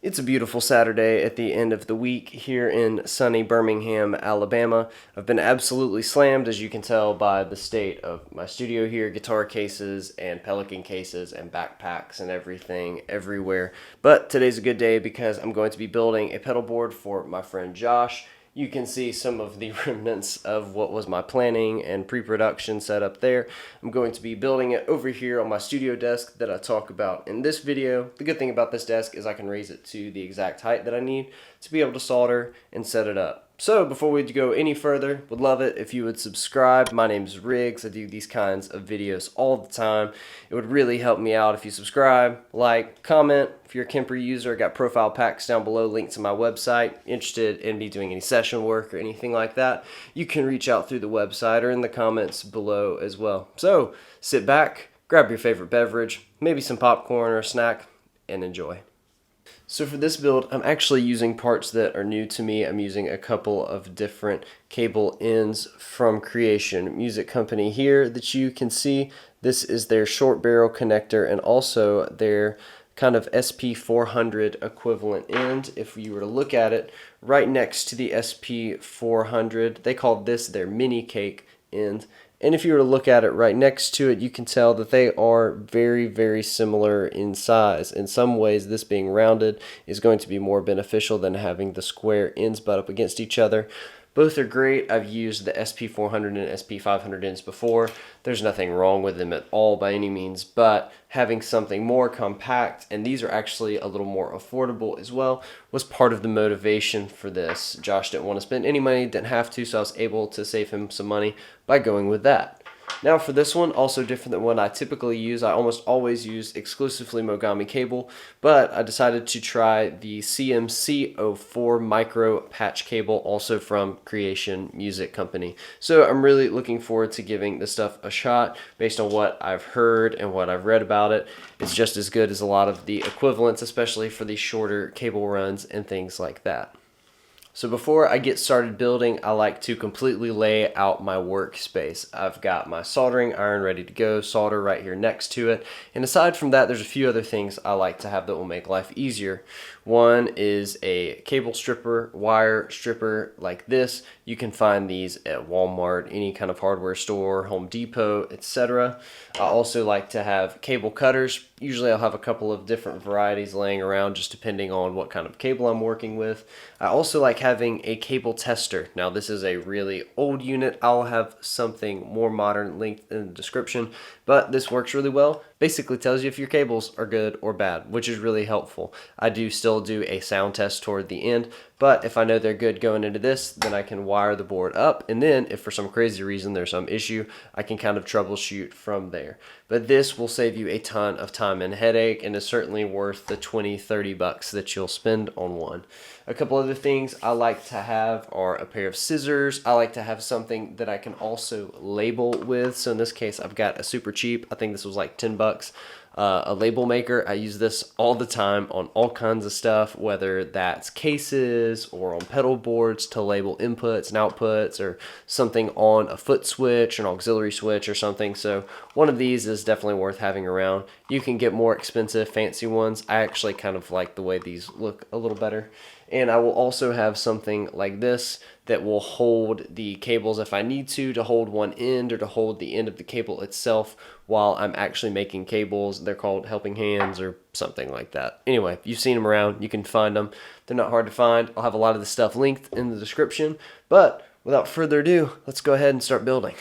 It's a beautiful Saturday at the end of the week here in sunny Birmingham, Alabama. I've been absolutely slammed, as you can tell by the state of my studio here, guitar cases and Pelican cases and backpacks and everything everywhere. But today's a good day because I'm going to be building a pedal board for my friend Josh. You can see some of the remnants of what was my planning and pre-production setup there. I'm going to be building it over here on my studio desk that I talk about in this video. The good thing about this desk is I can raise it to the exact height that I need to be able to solder and set it up. So before we go any further, would love it if you would subscribe. My name's Riggs. I do these kinds of videos all the time. It would really help me out if you subscribe, like, comment. If you're a Kemper user, I got profile packs down below, linked to my website. Interested in me doing any session work or anything like that, you can reach out through the website or in the comments below as well. So sit back, grab your favorite beverage, maybe some popcorn or a snack, and enjoy. So for this build, I'm actually using parts that are new to me. I'm using a couple of different cable ends from Creation Music Company here that you can see. This is their short barrel connector and also their kind of SP400 equivalent end. If you were to look at it right next to the SP400, they called this their mini cake end. And if you were to look at it right next to it, you can tell that they are very, very similar in size. In some ways, this being rounded is going to be more beneficial than having the square ends butt up against each other. Both are great. I've used the SP400 and SP500 ends before. There's nothing wrong with them at all by any means, but having something more compact, and these are actually a little more affordable as well, was part of the motivation for this. Josh didn't want to spend any money, didn't have to, so I was able to save him some money by going with that. Now for this one, also different than what I typically use. I almost always use exclusively Mogami cable, but I decided to try the CMC04 micro patch cable, also from Creation Music Company. So I'm really looking forward to giving this stuff a shot. Based on what I've heard and what I've read about it, it's just as good as a lot of the equivalents, especially for the shorter cable runs and things like that. So before I get started building, I like to completely lay out my workspace. I've got my soldering iron ready to go, solder right here next to it. And aside from that, there's a few other things I like to have that will make life easier. One is a cable stripper, wire stripper like this. You can find these at Walmart, any kind of hardware store, Home Depot, etc. I also like to have cable cutters. Usually I'll have a couple of different varieties laying around just depending on what kind of cable I'm working with. I also like having a cable tester. Now this is a really old unit. I'll have something more modern linked in the description, but this works really well. Basically tells you if your cables are good or bad, which is really helpful. I do still do a sound test toward the end, but if I know they're good going into this, then I can wire the board up, and then if for some crazy reason there's some issue, I can kind of troubleshoot from there. But this will save you a ton of time and headache, and is certainly worth the 20-30 bucks that you'll spend on one. A couple other things I like to have are a pair of scissors. I like to have something that I can also label with. So in this case, I've got a super cheap, I think this was like 10 bucks, a label maker. I use this all the time on all kinds of stuff, whether that's cases or on pedal boards to label inputs and outputs, or something on a foot switch, an auxiliary switch or something. So one of these is definitely worth having around. You can get more expensive, fancy ones. I actually kind of like the way these look a little better. And I will also have something like this that will hold the cables if I need to hold one end or to hold the end of the cable itself while I'm actually making cables. They're called helping hands or something like that. Anyway, you've seen them around. You can find them. They're not hard to find. I'll have a lot of the stuff linked in the description. But without further ado, let's go ahead and start building.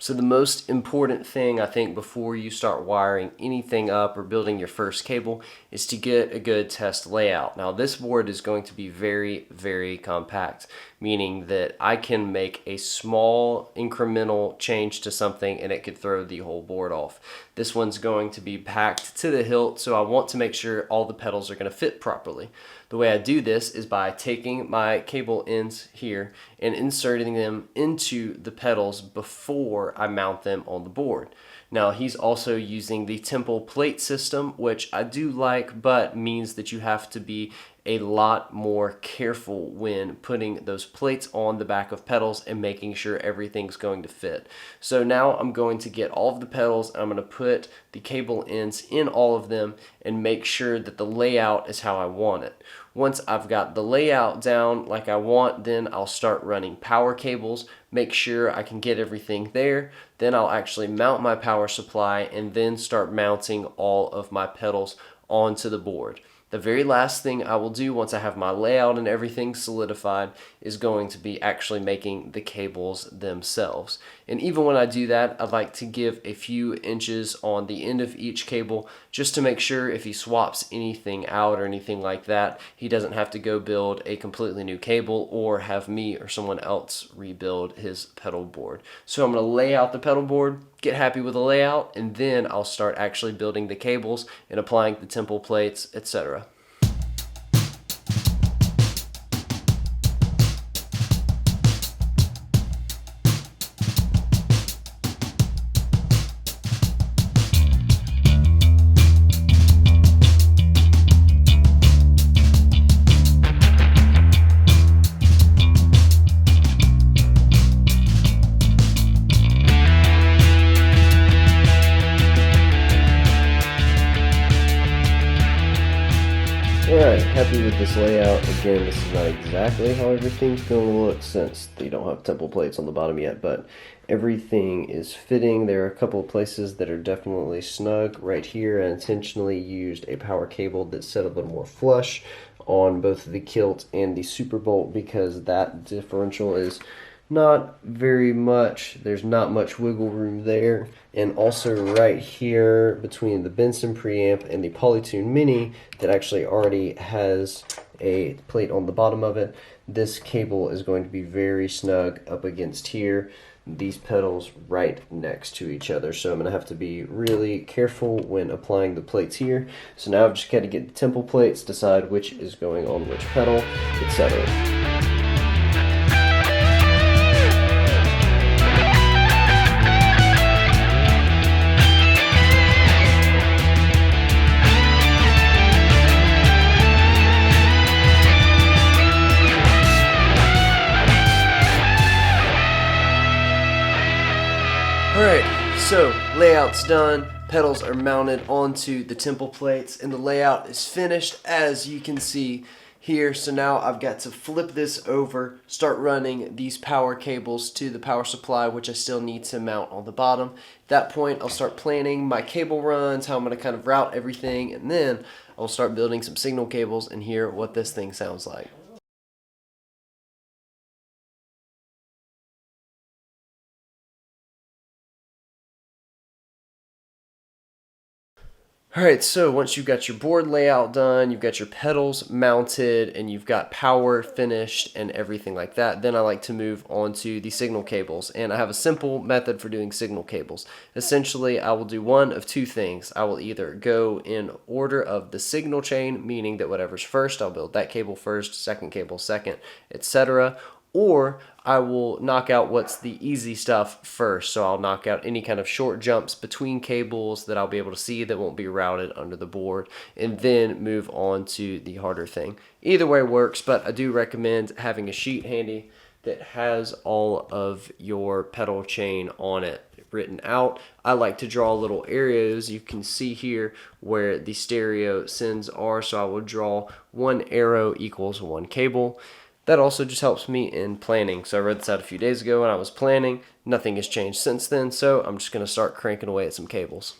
So the most important thing, I think, before you start wiring anything up or building your first cable is to get a good test layout. Now this board is going to be very, very compact, meaning that I can make a small incremental change to something and it could throw the whole board off. This one's going to be packed to the hilt, so I want to make sure all the pedals are going to fit properly. The way I do this is by taking my cable ends here and inserting them into the pedals before I mount them on the board. Now he's also using the temple plate system, which I do like, but means that you have to be a lot more careful when putting those plates on the back of pedals and making sure everything's going to fit. So now I'm going to get all of the pedals, and I'm going to put the cable ends in all of them and make sure that the layout is how I want it. Once I've got the layout down like I want, then I'll start running power cables, make sure I can get everything there. Then I'll actually mount my power supply and then start mounting all of my pedals onto the board. The very last thing I will do once I have my layout and everything solidified is going to be actually making the cables themselves. And even when I do that, I like to give a few inches on the end of each cable just to make sure if he swaps anything out or anything like that, he doesn't have to go build a completely new cable or have me or someone else rebuild his pedal board. So I'm going to lay out the pedal board, get happy with the layout, and then I'll start actually building the cables and applying the temple plates, etc. Alright, happy with this layout. Again, this is not exactly how everything's going to look since you don't have temple plates on the bottom yet, but everything is fitting. There are a couple of places that are definitely snug. Right here, I intentionally used a power cable that's set a little more flush on both the kilt and the super bolt because that differential is not very much. There's not much wiggle room there. And also right here between the Benson preamp and the Polytune Mini that actually already has a plate on the bottom of it, this cable is going to be very snug up against here, these pedals right next to each other. So I'm going to have to be really careful when applying the plates here. So now I've just got to get the temple plates, decide which is going on which pedal, etc. Alright, so layout's done, pedals are mounted onto the temple plates, and the layout is finished as you can see here. So now I've got to flip this over, start running these power cables to the power supply, which I still need to mount on the bottom. At that point, I'll start planning my cable runs, how I'm going to kind of route everything, and then I'll start building some signal cables and hear what this thing sounds like. Alright, so once you've got your board layout done, you've got your pedals mounted, and you've got power finished and everything like that, then I like to move on to the signal cables. And I have a simple method for doing signal cables. Essentially, I will do one of two things. I will either go in order of the signal chain, meaning that whatever's first, I'll build that cable first, second cable second, etc. Or I will knock out what's the easy stuff first. So I'll knock out any kind of short jumps between cables that I'll be able to see that won't be routed under the board, and then move on to the harder thing. Either way works, but I do recommend having a sheet handy that has all of your pedal chain on it written out. I like to draw little areas. You can see here where the stereo sends are, so I will draw one arrow equals one cable. That also just helps me in planning. So I read this out a few days ago when I was planning. Nothing has changed since then, so I'm just going to start cranking away at some cables.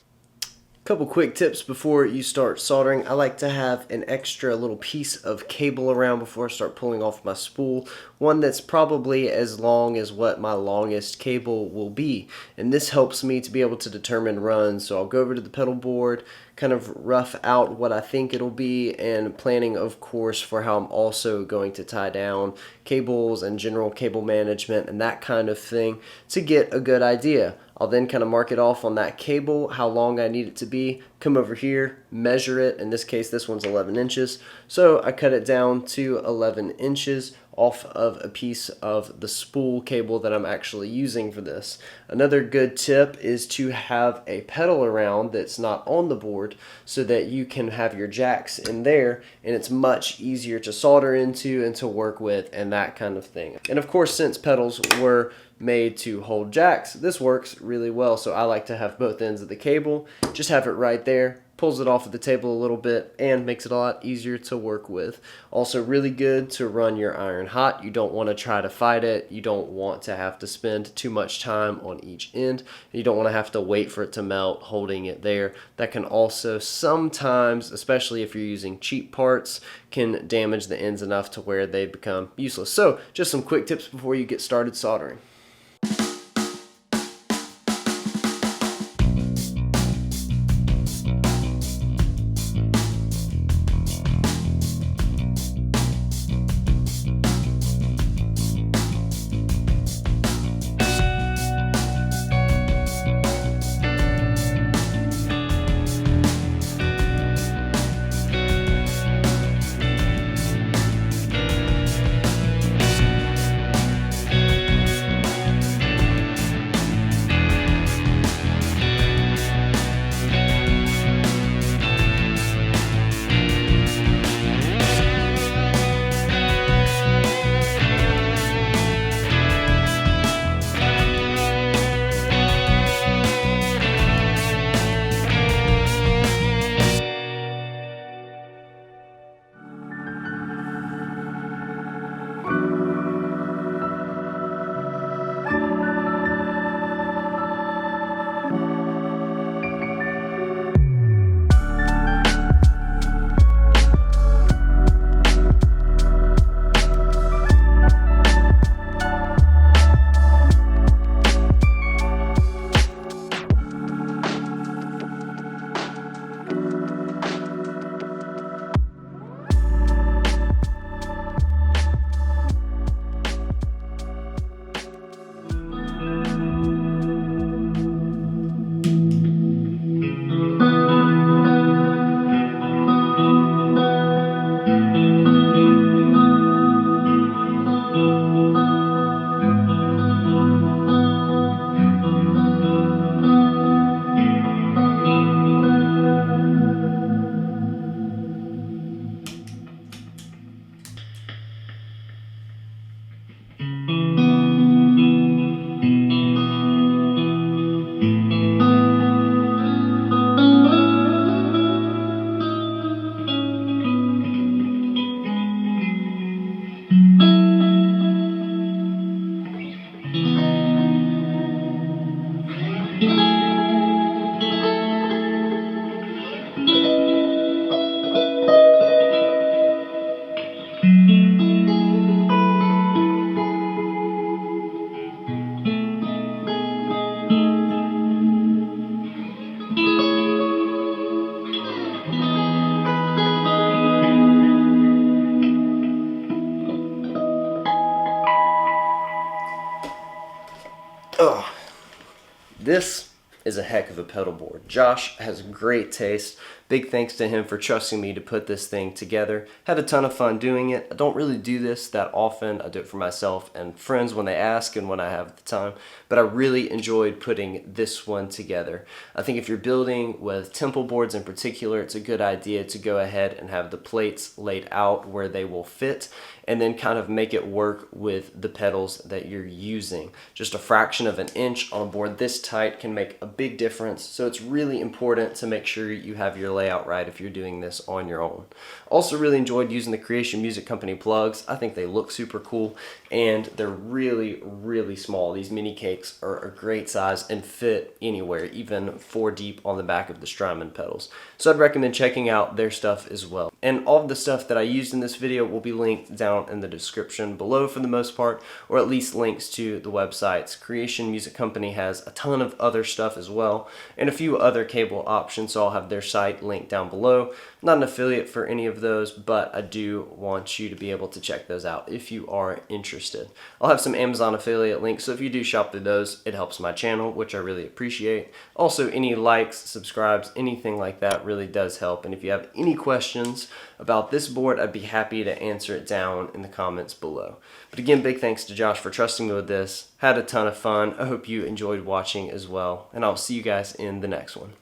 Couple quick tips before you start soldering. I like to have an extra little piece of cable around before I start pulling off my spool. One that's probably as long as what my longest cable will be. And this helps me to be able to determine runs. So I'll go over to the pedal board, kind of rough out what I think it'll be, and planning, of course, for how I'm also going to tie down cables and general cable management and that kind of thing to get a good idea. I'll then kind of mark it off on that cable, how long I need it to be, come over here, measure it. In this case, this one's 11 inches. So I cut it down to 11 inches off of a piece of the spool cable that I'm actually using for this. Another good tip is to have a pedal around that's not on the board so that you can have your jacks in there, and it's much easier to solder into and to work with and that kind of thing. And of course, since pedals were made to hold jacks, this works really well. So I like to have both ends of the cable, just have it right there, pulls it off of the table a little bit and makes it a lot easier to work with. Also really good to run your iron hot. You don't want to try to fight it. You don't want to have to spend too much time on each end. You don't want to have to wait for it to melt holding it there. That can also sometimes, especially if you're using cheap parts, can damage the ends enough to where they become useless. So just some quick tips before you get started soldering. Oh, this is a heck of a pedal board. Josh has great taste. Big thanks to him for trusting me to put this thing together. Had a ton of fun doing it. I don't really do this that often. I do it for myself and friends when they ask and when I have the time. But I really enjoyed putting this one together. I think if you're building with temple boards in particular, it's a good idea to go ahead and have the plates laid out where they will fit and then kind of make it work with the pedals that you're using. Just a fraction of an inch on a board this tight can make a big difference. So it's really important to make sure you have your layout right if you're doing this on your own. Also really enjoyed using the Creation Music Company plugs. I think they look super cool and they're really, really small. These mini cakes are a great size and fit anywhere, even 4 deep on the back of the Strymon pedals. So I'd recommend checking out their stuff as well. And all of the stuff that I used in this video will be linked down in the description below for the most part, or at least links to the websites. Creation Music Company has a ton of other stuff as well, and a few other cable options, so I'll have their site link down below. I'm not an affiliate for any of those, but I do want you to be able to check those out if you are interested. I'll have some Amazon affiliate links, so if you do shop through those, it helps my channel, which I really appreciate. Also, any likes, subscribes, anything like that really does help. And if you have any questions about this board, I'd be happy to answer it down in the comments below. But again, big thanks to Josh for trusting me with this. Had a ton of fun. I hope you enjoyed watching as well, and I'll see you guys in the next one.